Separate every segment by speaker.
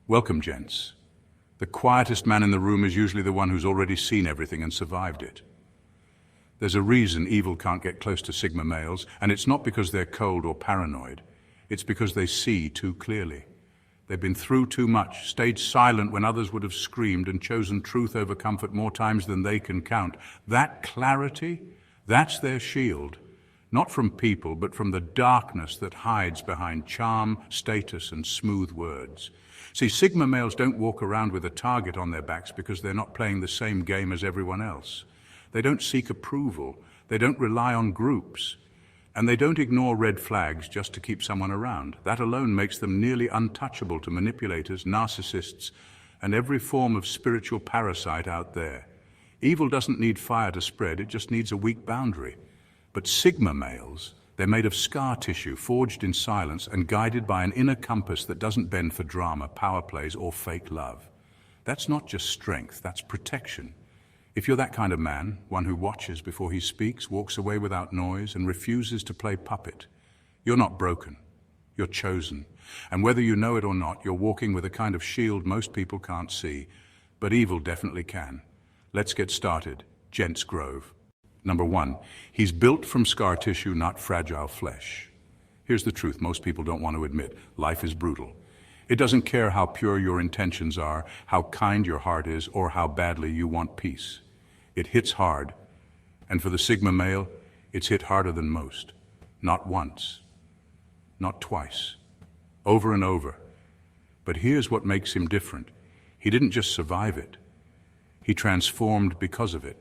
Speaker 1: Welcome, gents. The quietest man in the room is usually the one who's already seen everything and survived it. There's a reason evil can't get close to Sigma males, and it's not because they're cold or paranoid. It's because they see too clearly. They've been through too much, stayed silent when others would have screamed, and chosen truth over comfort more times than they can count. That clarity, that's their shield. Not from people, but from the darkness that hides behind charm, status, and smooth words. See, Sigma males don't walk around with a target on their backs because they're not playing the same game as everyone else. They don't seek approval. They don't rely on groups. And they don't ignore red flags just to keep someone around. That alone makes them nearly untouchable to manipulators, narcissists, and every form of spiritual parasite out there. Evil doesn't need fire to spread, it just needs a weak boundary. But Sigma males, they're made of scar tissue, forged in silence and guided by an inner compass that doesn't bend for drama, power plays, or fake love. That's not just strength, that's protection. If you're that kind of man, one who watches before he speaks, walks away without noise, and refuses to play puppet, you're not broken, you're chosen. And whether you know it or not, you're walking with a kind of shield most people can't see, but evil definitely can. Let's get started. Gents Grove. Number 1, he's built from scar tissue, not fragile flesh. Here's the truth most people don't want to admit. Life is brutal. It doesn't care how pure your intentions are, how kind your heart is, or how badly you want peace. It hits hard. And for the Sigma male, it's hit harder than most. Not once, not twice, over and over. But here's what makes him different. He didn't just survive it. He transformed because of it.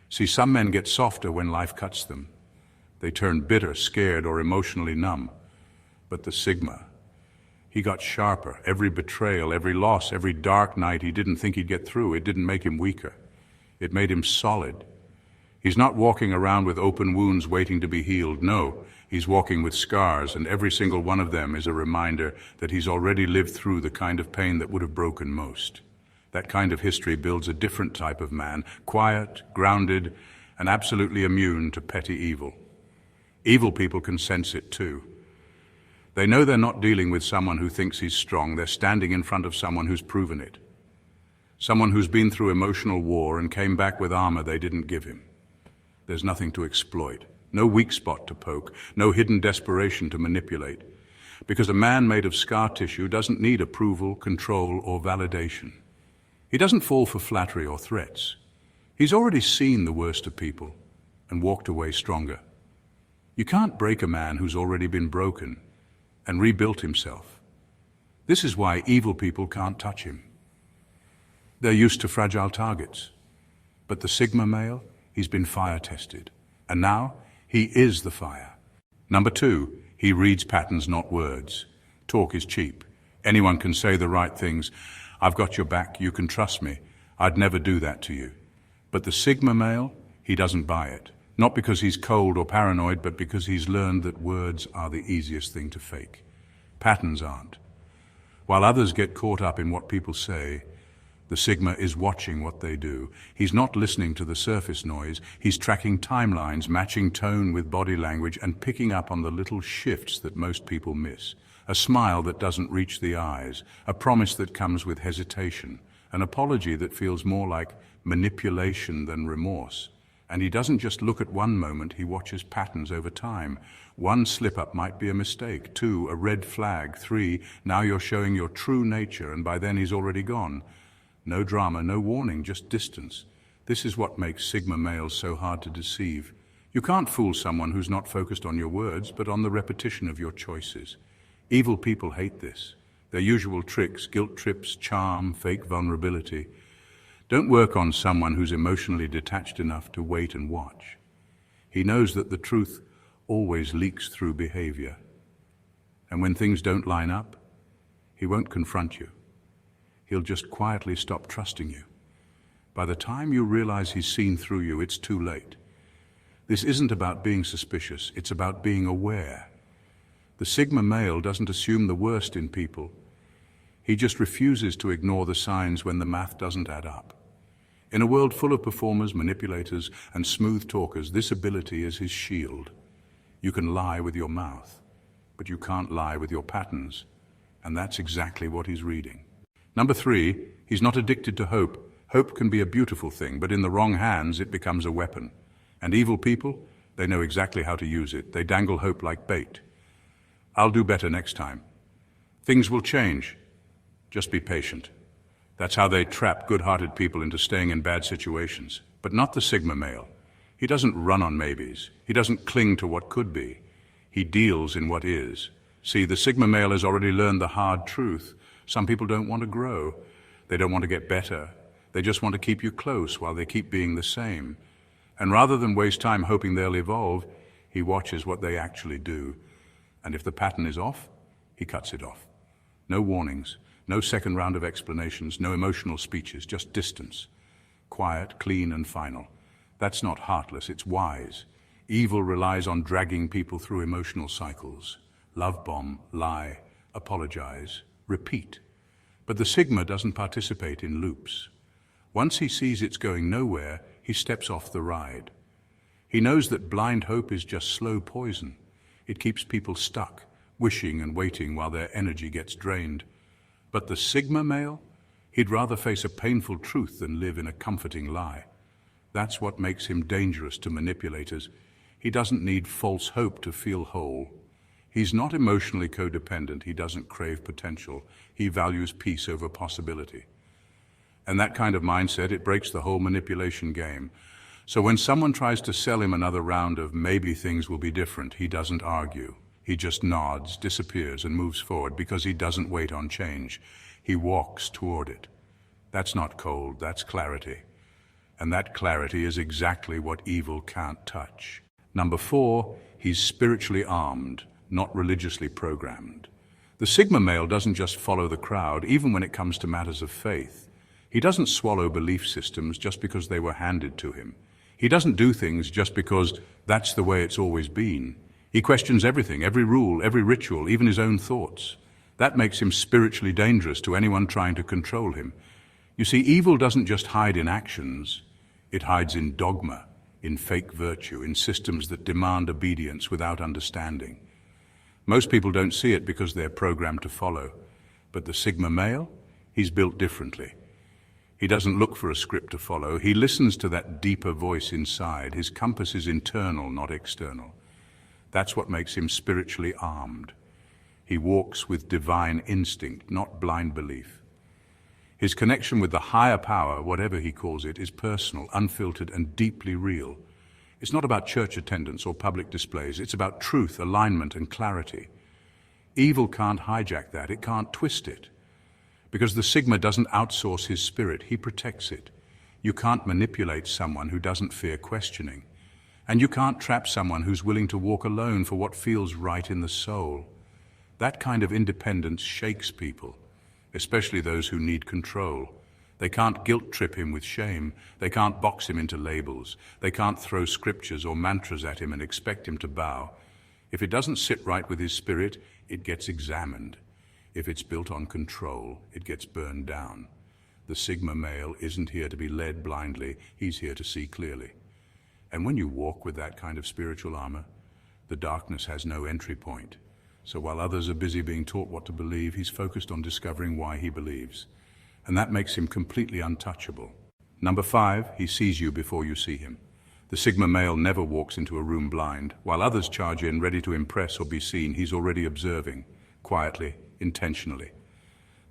Speaker 1: See, some men get softer when life cuts them. They turn bitter, scared, or emotionally numb. But the Sigma, he got sharper. Every betrayal, every loss, every dark night he didn't think he'd get through, it didn't make him weaker. It made him solid. He's not walking around with open wounds waiting to be healed. No, he's walking with scars, and every single one of them is a reminder that he's already lived through the kind of pain that would have broken most. That kind of history builds a different type of man, quiet, grounded, and absolutely immune to petty evil. Evil people can sense it too. They know they're not dealing with someone who thinks he's strong. They're standing in front of someone who's proven it. Someone who's been through emotional war and came back with armor they didn't give him. There's nothing to exploit, no weak spot to poke, no hidden desperation to manipulate. Because a man made of scar tissue doesn't need approval, control, or validation. He doesn't fall for flattery or threats. He's already seen the worst of people and walked away stronger. You can't break a man who's already been broken and rebuilt himself. This is why evil people can't touch him. They're used to fragile targets. But the Sigma male, he's been fire tested. And now, he is the fire. Number 2, he reads patterns, not words. Talk is cheap. Anyone can say the right things. I've got your back, you can trust me. I'd never do that to you. But the Sigma male, he doesn't buy it. Not because he's cold or paranoid, but because he's learned that words are the easiest thing to fake. Patterns aren't. While others get caught up in what people say, the Sigma is watching what they do. He's not listening to the surface noise. He's tracking timelines, matching tone with body language, and picking up on the little shifts that most people miss. A smile that doesn't reach the eyes, a promise that comes with hesitation, an apology that feels more like manipulation than remorse. And he doesn't just look at one moment, he watches patterns over time. 1 slip-up might be a mistake, 2, a red flag, 3, now you're showing your true nature, and by then he's already gone. No drama, no warning, just distance. This is what makes Sigma males so hard to deceive. You can't fool someone who's not focused on your words, but on the repetition of your choices. Evil people hate this. Their usual tricks, guilt trips, charm, fake vulnerability, don't work on someone who's emotionally detached enough to wait and watch. He knows that the truth always leaks through behavior. And when things don't line up, he won't confront you. He'll just quietly stop trusting you. By the time you realize he's seen through you, it's too late. This isn't about being suspicious, it's about being aware. The Sigma male doesn't assume the worst in people. He just refuses to ignore the signs when the math doesn't add up. In a world full of performers, manipulators, and smooth talkers, this ability is his shield. You can lie with your mouth, but you can't lie with your patterns. And that's exactly what he's reading. Number 3, he's not addicted to hope. Hope can be a beautiful thing, but in the wrong hands, it becomes a weapon. And evil people, they know exactly how to use it. They dangle hope like bait. I'll do better next time. Things will change. Just be patient. That's how they trap good-hearted people into staying in bad situations. But not the Sigma male. He doesn't run on maybes. He doesn't cling to what could be. He deals in what is. See, the Sigma male has already learned the hard truth. Some people don't want to grow. They don't want to get better. They just want to keep you close while they keep being the same. And rather than waste time hoping they'll evolve, he watches what they actually do. And if the pattern is off, he cuts it off. No warnings, no second round of explanations, no emotional speeches, just distance. Quiet, clean, and final. That's not heartless, it's wise. Evil relies on dragging people through emotional cycles. Love bomb, lie, apologize, repeat. But the Sigma doesn't participate in loops. Once he sees it's going nowhere, he steps off the ride. He knows that blind hope is just slow poison. It keeps people stuck, wishing and waiting while their energy gets drained. But the Sigma male, he'd rather face a painful truth than live in a comforting lie. That's what makes him dangerous to manipulators. He doesn't need false hope to feel whole. He's not emotionally codependent. He doesn't crave potential. He values peace over possibility. And that kind of mindset, it breaks the whole manipulation game. So when someone tries to sell him another round of maybe things will be different, he doesn't argue. He just nods, disappears, and moves forward because he doesn't wait on change. He walks toward it. That's not cold, that's clarity. And that clarity is exactly what evil can't touch. Number 4, he's spiritually armed, not religiously programmed. The Sigma male doesn't just follow the crowd, even when it comes to matters of faith. He doesn't swallow belief systems just because they were handed to him. He doesn't do things just because that's the way it's always been. He questions everything, every rule, every ritual, even his own thoughts. That makes him spiritually dangerous to anyone trying to control him. You see, evil doesn't just hide in actions. It hides in dogma, in fake virtue, in systems that demand obedience without understanding. Most people don't see it because they're programmed to follow. But the Sigma male, he's built differently. He doesn't look for a script to follow. He listens to that deeper voice inside. His compass is internal, not external. That's what makes him spiritually armed. He walks with divine instinct, not blind belief. His connection with the higher power, whatever he calls it, is personal, unfiltered, and deeply real. It's not about church attendance or public displays. It's about truth, alignment, and clarity. Evil can't hijack that. It can't twist it. Because the Sigma doesn't outsource his spirit. He protects it. You can't manipulate someone who doesn't fear questioning. And you can't trap someone who's willing to walk alone for what feels right in the soul. That kind of independence shakes people, especially those who need control. They can't guilt-trip him with shame. They can't box him into labels. They can't throw scriptures or mantras at him and expect him to bow. If it doesn't sit right with his spirit, it gets examined. If it's built on control, it gets burned down. The Sigma male isn't here to be led blindly. He's here to see clearly. And when you walk with that kind of spiritual armor, the darkness has no entry point. So while others are busy being taught what to believe, he's focused on discovering why he believes. And that makes him completely untouchable. Number 5, he sees you before you see him. The Sigma male never walks into a room blind. While others charge in, ready to impress or be seen, he's already observing, quietly, intentionally.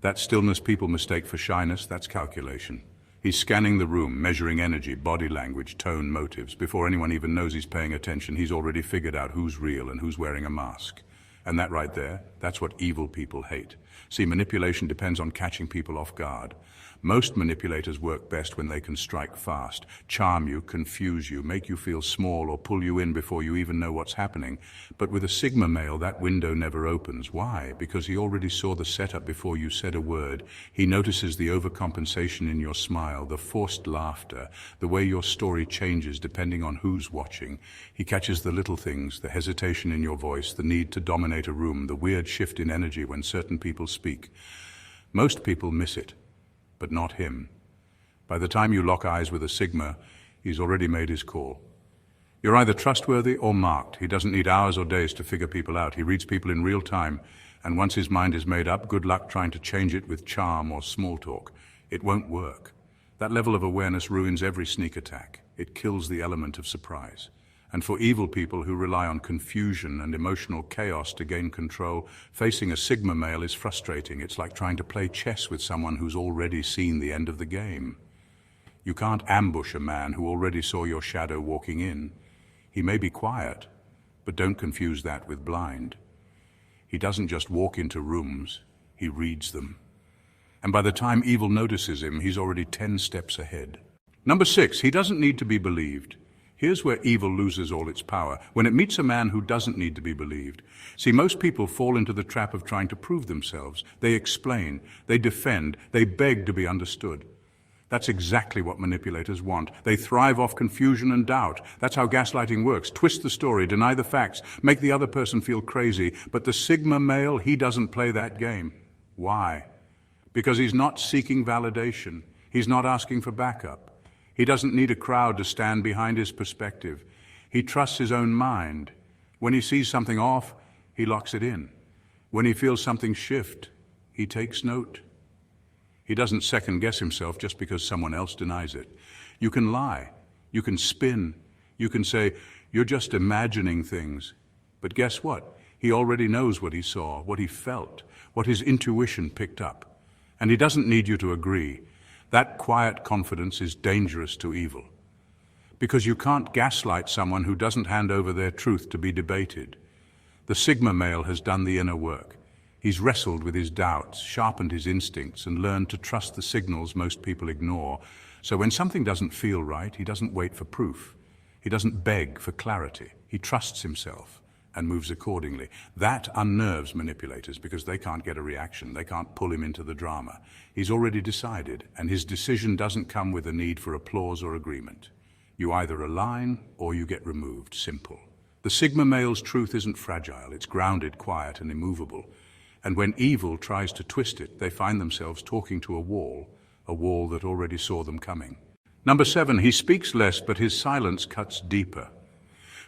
Speaker 1: That stillness people mistake for shyness, that's calculation. He's scanning the room, measuring energy, body language, tone, motives. Before anyone even knows he's paying attention, he's already figured out who's real and who's wearing a mask. And that right there, that's what evil people hate. See, manipulation depends on catching people off guard. Most manipulators work best when they can strike fast, charm you, confuse you, make you feel small, or pull you in before you even know what's happening. But with a Sigma male, that window never opens. Why? Because he already saw the setup before you said a word. He notices the overcompensation in your smile, the forced laughter, the way your story changes depending on who's watching. He catches the little things, the hesitation in your voice, the need to dominate a room, the weird shift in energy when certain people speak. Most people miss it. But not him. By the time you lock eyes with a Sigma, he's already made his call. You're either trustworthy or marked. He doesn't need hours or days to figure people out. He reads people in real time, And once his mind is made up, good luck trying to change it with charm or small talk. It won't work. That level of awareness ruins every sneak attack. It kills the element of surprise. And for evil people who rely on confusion and emotional chaos to gain control, facing a Sigma male is frustrating. It's like trying to play chess with someone who's already seen the end of the game. You can't ambush a man who already saw your shadow walking in. He may be quiet, but don't confuse that with blind. He doesn't just walk into rooms, he reads them. And by the time evil notices him, he's already 10 steps ahead. Number 6, he doesn't need to be believed. Here's where evil loses all its power, when it meets a man who doesn't need to be believed. See, most people fall into the trap of trying to prove themselves. They explain, they defend, they beg to be understood. That's exactly what manipulators want. They thrive off confusion and doubt. That's how gaslighting works. Twist the story, deny the facts, make the other person feel crazy. But the Sigma male, he doesn't play that game. Why? Because he's not seeking validation. He's not asking for backup. He doesn't need a crowd to stand behind his perspective. He trusts his own mind. When he sees something off, he locks it in. When he feels something shift, he takes note. He doesn't second-guess himself just because someone else denies it. You can lie, you can spin, you can say, you're just imagining things. But guess what? He already knows what he saw, what he felt, what his intuition picked up. And he doesn't need you to agree. That quiet confidence is dangerous to evil. Because you can't gaslight someone who doesn't hand over their truth to be debated. The Sigma male has done the inner work. He's wrestled with his doubts, sharpened his instincts, and learned to trust the signals most people ignore. So when something doesn't feel right, he doesn't wait for proof. He doesn't beg for clarity. He trusts himself and moves accordingly. That unnerves manipulators because they can't get a reaction. They can't pull him into the drama. He's already decided, and his decision doesn't come with a need for applause or agreement. You either align or you get removed. Simple. The Sigma male's truth isn't fragile. It's grounded, quiet, and immovable. And when evil tries to twist it, they find themselves talking to a wall that already saw them coming. Number 7, he speaks less, but his silence cuts deeper.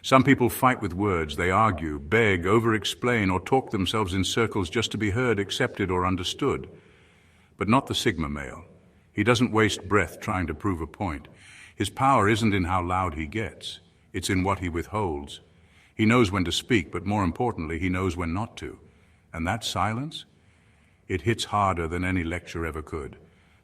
Speaker 1: Some people fight with words. They argue, beg, over-explain, or talk themselves in circles just to be heard, accepted, or understood. But not the Sigma male. He doesn't waste breath trying to prove a point. His power isn't in how loud he gets. It's in what he withholds. He knows when to speak, but more importantly, he knows when not to. And that silence, it hits harder than any lecture ever could.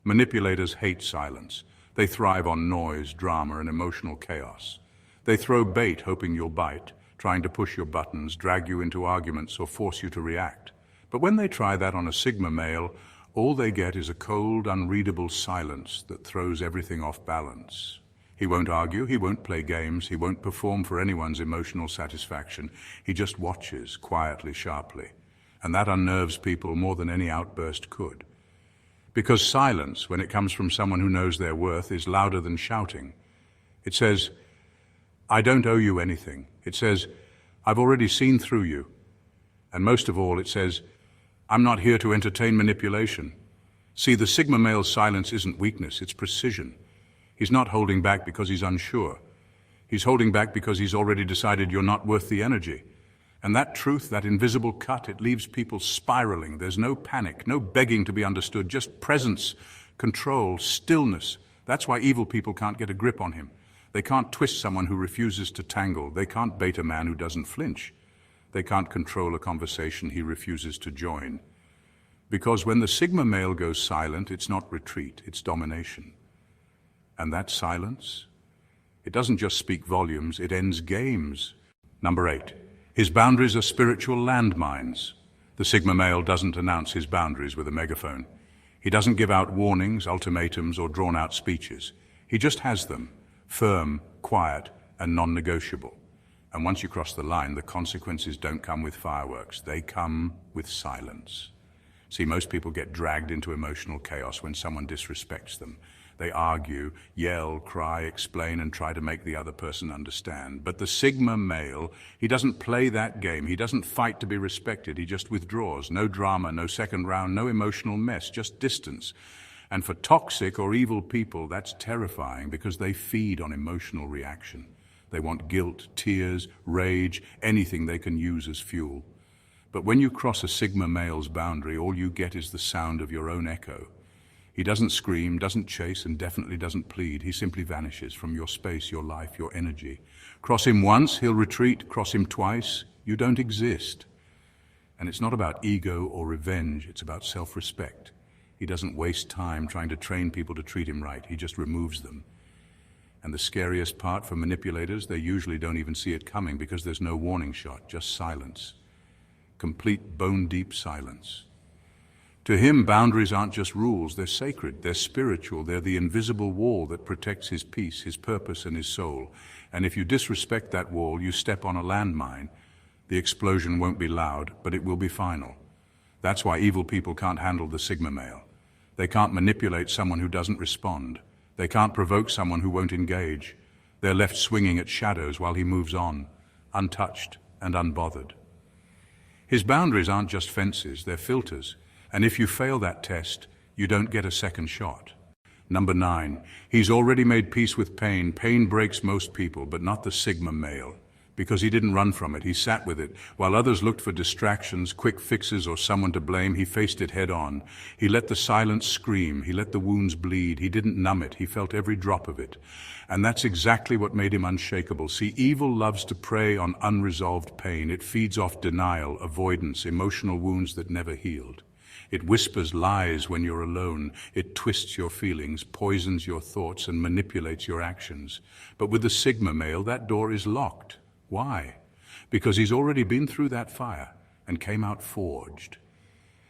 Speaker 1: Manipulators hate silence. They thrive on noise, drama, and emotional chaos. They throw bait hoping you'll bite, trying to push your buttons, drag you into arguments, or force you to react. But when they try that on a Sigma male, all they get is a cold, unreadable silence that throws everything off balance. He won't argue, he won't play games, he won't perform for anyone's emotional satisfaction. He just watches, quietly, sharply. And that unnerves people more than any outburst could. Because silence, when it comes from someone who knows their worth, is louder than shouting. It says, I don't owe you anything. It says, I've already seen through you. And most of all, it says, I'm not here to entertain manipulation. See, the Sigma male's silence isn't weakness, it's precision. He's not holding back because he's unsure. He's holding back because he's already decided you're not worth the energy. And that truth, that invisible cut, it leaves people spiraling. There's no panic, no begging to be understood, just presence, control, stillness. That's why evil people can't get a grip on him. They can't twist someone who refuses to tangle. They can't bait a man who doesn't flinch. They can't control a conversation he refuses to join. Because when the Sigma male goes silent, it's not retreat, it's domination. And that silence, it doesn't just speak volumes, it ends games. Number 8. His boundaries are spiritual landmines. The Sigma male doesn't announce his boundaries with a megaphone. He doesn't give out warnings, ultimatums, or drawn-out speeches. He just has them, firm, quiet, and non-negotiable. And once you cross the line, the consequences don't come with fireworks. They come with silence. See, most people get dragged into emotional chaos when someone disrespects them. They argue, yell, cry, explain, and try to make the other person understand. But the Sigma male, he doesn't play that game. He doesn't fight to be respected. He just withdraws. No drama, no second round, no emotional mess, just distance. And for toxic or evil people, that's terrifying because they feed on emotional reaction. They want guilt, tears, rage, anything they can use as fuel. But when you cross a Sigma male's boundary, all you get is the sound of your own echo. He doesn't scream, doesn't chase, and definitely doesn't plead. He simply vanishes from your space, your life, your energy. Cross him once, he'll retreat. Cross him twice, you don't exist. And it's not about ego or revenge, it's about self-respect. He doesn't waste time trying to train people to treat him right. He just removes them. And the scariest part for manipulators, they usually don't even see it coming because there's no warning shot, just silence. Complete bone-deep silence. To him, boundaries aren't just rules, they're sacred, they're spiritual, they're the invisible wall that protects his peace, his purpose, and his soul. And if you disrespect that wall, you step on a landmine. The explosion won't be loud, but it will be final. That's why evil people can't handle the Sigma male. They can't manipulate someone who doesn't respond. They can't provoke someone who won't engage. They're left swinging at shadows while he moves on, untouched and unbothered. His boundaries aren't just fences, they're filters. And if you fail that test, you don't get a second shot. Number 9, he's already made peace with pain. Pain breaks most people, but not the Sigma male. Because he didn't run from it, he sat with it. While others looked for distractions, quick fixes, or someone to blame, he faced it head on. He let the silence scream, he let the wounds bleed, he didn't numb it, he felt every drop of it. And that's exactly what made him unshakable. See, evil loves to prey on unresolved pain. It feeds off denial, avoidance, emotional wounds that never healed. It whispers lies when you're alone. It twists your feelings, poisons your thoughts, and manipulates your actions. But with the Sigma male, that door is locked. Why? Because he's already been through that fire and came out forged.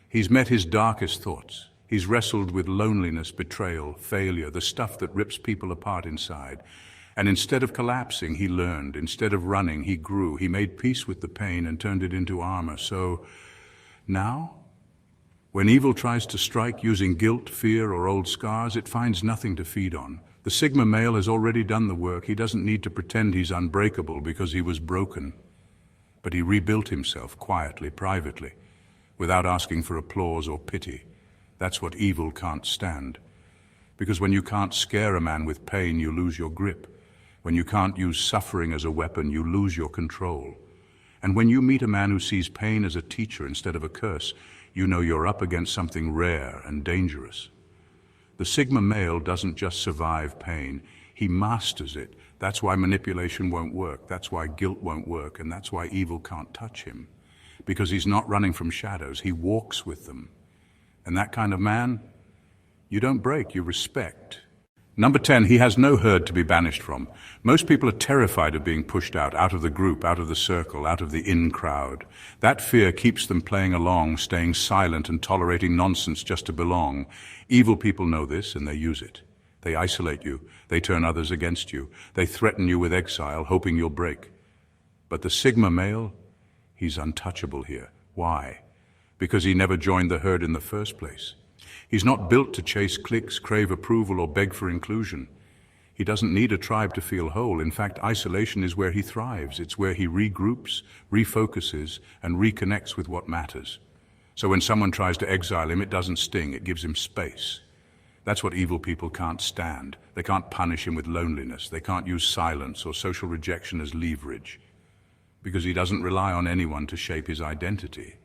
Speaker 1: He's met his darkest thoughts. He's wrestled with loneliness, betrayal, failure, the stuff that rips people apart inside. And instead of collapsing, he learned. Instead of running, he grew. He made peace with the pain and turned it into armor. So now, when evil tries to strike using guilt, fear, or old scars, it finds nothing to feed on. The Sigma male has already done the work. He doesn't need to pretend he's unbreakable because he was broken. But he rebuilt himself quietly, privately, without asking for applause or pity. That's what evil can't stand. Because when you can't scare a man with pain, you lose your grip. When you can't use suffering as a weapon, you lose your control. And when you meet a man who sees pain as a teacher instead of a curse, you know you're up against something rare and dangerous. The Sigma male doesn't just survive pain, he masters it. That's why manipulation won't work, that's why guilt won't work, and that's why evil can't touch him. Because he's not running from shadows, he walks with them. And that kind of man, you don't break, you respect. Number 10, he has no herd to be banished from. Most people are terrified of being pushed out of the group, out of the circle, out of the in crowd. That fear keeps them playing along, staying silent and tolerating nonsense just to belong. Evil people know this and they use it. They isolate you, they turn others against you, they threaten you with exile, hoping you'll break. But the Sigma male, he's untouchable here. Why? Because he never joined the herd in the first place. He's not built to chase clicks, crave approval, or beg for inclusion. He doesn't need a tribe to feel whole. In fact, isolation is where he thrives. It's where he regroups, refocuses, and reconnects with what matters. So when someone tries to exile him, it doesn't sting, it gives him space. That's what evil people can't stand. They can't punish him with loneliness. They can't use silence or social rejection as leverage. Because he doesn't rely on anyone to shape his identity.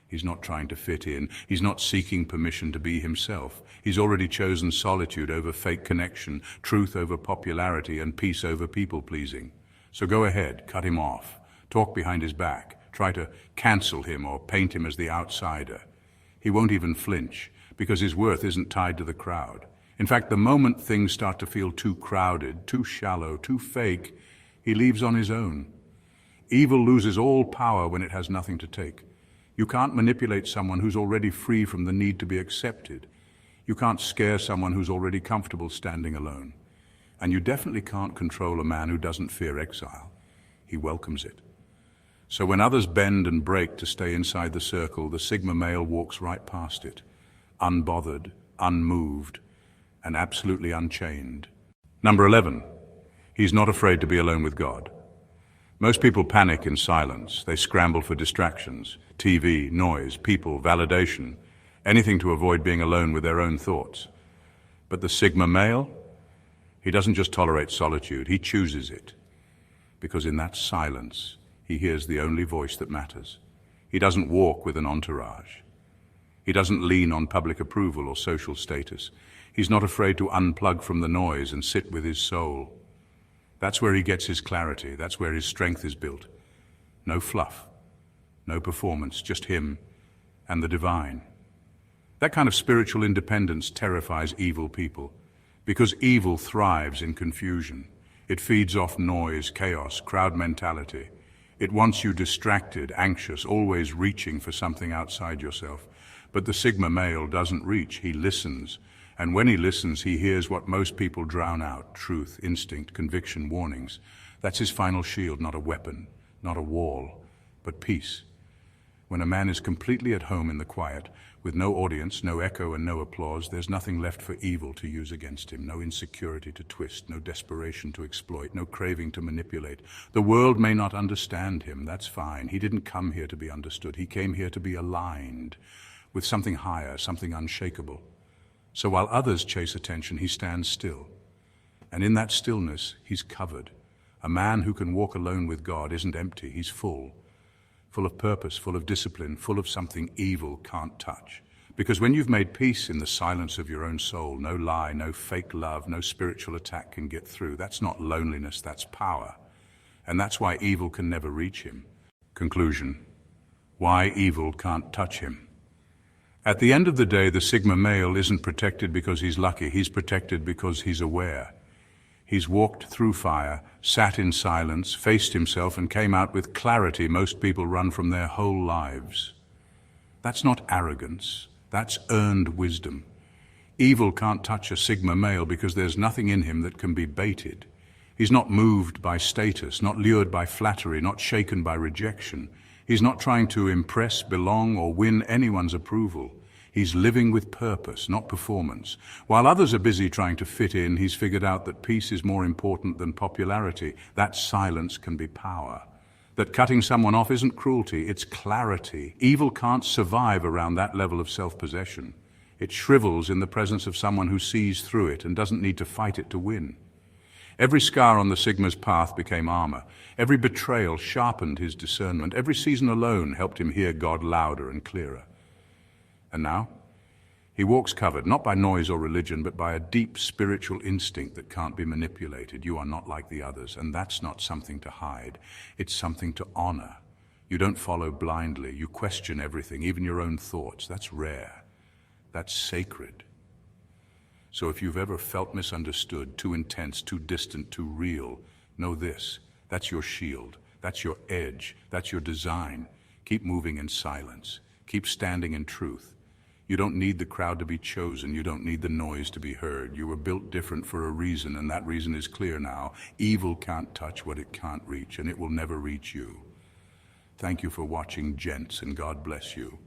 Speaker 1: He's not trying to fit in. He's not seeking permission to be himself. He's already chosen solitude over fake connection, truth over popularity, and peace over people-pleasing. So go ahead, cut him off. Talk behind his back. Try to cancel him or paint him as the outsider. He won't even flinch, because his worth isn't tied to the crowd. In fact, the moment things start to feel too crowded, too shallow, too fake, he leaves on his own. Evil loses all power when it has nothing to take. You can't manipulate someone who's already free from the need to be accepted. You can't scare someone who's already comfortable standing alone. And you definitely can't control a man who doesn't fear exile. He welcomes it. So when others bend and break to stay inside the circle, the Sigma male walks right past it, unbothered, unmoved, and absolutely unchained. Number 11, he's not afraid to be alone with God. Most people panic in silence. They scramble for distractions, TV, noise, people, validation, anything to avoid being alone with their own thoughts. But the Sigma male, he doesn't just tolerate solitude, he chooses it. Because in that silence, he hears the only voice that matters. He doesn't walk with an entourage. He doesn't lean on public approval or social status. He's not afraid to unplug from the noise and sit with his soul. That's where he gets his clarity. That's where his strength is built. No fluff, no performance, just him and the divine. That kind of spiritual independence terrifies evil people, because evil thrives in confusion. It feeds off noise, chaos, crowd mentality. It wants you distracted, anxious, always reaching for something outside yourself. But the Sigma male doesn't reach, he listens. And when he listens, he hears what most people drown out: truth, instinct, conviction, warnings. That's his final shield, not a weapon, not a wall, but peace. When a man is completely at home in the quiet, with no audience, no echo, and no applause, there's nothing left for evil to use against him, no insecurity to twist, no desperation to exploit, no craving to manipulate. The world may not understand him, that's fine. He didn't come here to be understood. He came here to be aligned with something higher, something unshakable. So while others chase attention, he stands still. And in that stillness, he's covered. A man who can walk alone with God isn't empty, he's full of purpose, full of discipline, full of something evil can't touch. Because when you've made peace in the silence of your own soul, no lie, no fake love, no spiritual attack can get through. That's not loneliness, that's power. And that's why evil can never reach him. Conclusion: why evil can't touch him. At the end of the day, the Sigma male isn't protected because he's lucky, he's protected because he's aware. He's walked through fire, sat in silence, faced himself, and came out with clarity most people run from their whole lives. That's not arrogance, that's earned wisdom. Evil can't touch a Sigma male because there's nothing in him that can be baited. He's not moved by status, not lured by flattery, not shaken by rejection. He's not trying to impress, belong, or win anyone's approval. He's living with purpose, not performance. While others are busy trying to fit in, he's figured out that peace is more important than popularity. That silence can be power. That cutting someone off isn't cruelty, it's clarity. Evil can't survive around that level of self-possession. It shrivels in the presence of someone who sees through it and doesn't need to fight it to win. Every scar on the Sigma's path became armor. Every betrayal sharpened his discernment. Every season alone helped him hear God louder and clearer. And now, he walks covered, not by noise or religion, but by a deep spiritual instinct that can't be manipulated. You are not like the others, and that's not something to hide. It's something to honor. You don't follow blindly. You question everything, even your own thoughts. That's rare. That's sacred. So if you've ever felt misunderstood, too intense, too distant, too real, know this: that's your shield, that's your edge, that's your design. Keep moving in silence. Keep standing in truth. You don't need the crowd to be chosen. You don't need the noise to be heard. You were built different for a reason, and that reason is clear now. Evil can't touch what it can't reach, and it will never reach you. Thank you for watching, gents, and God bless you.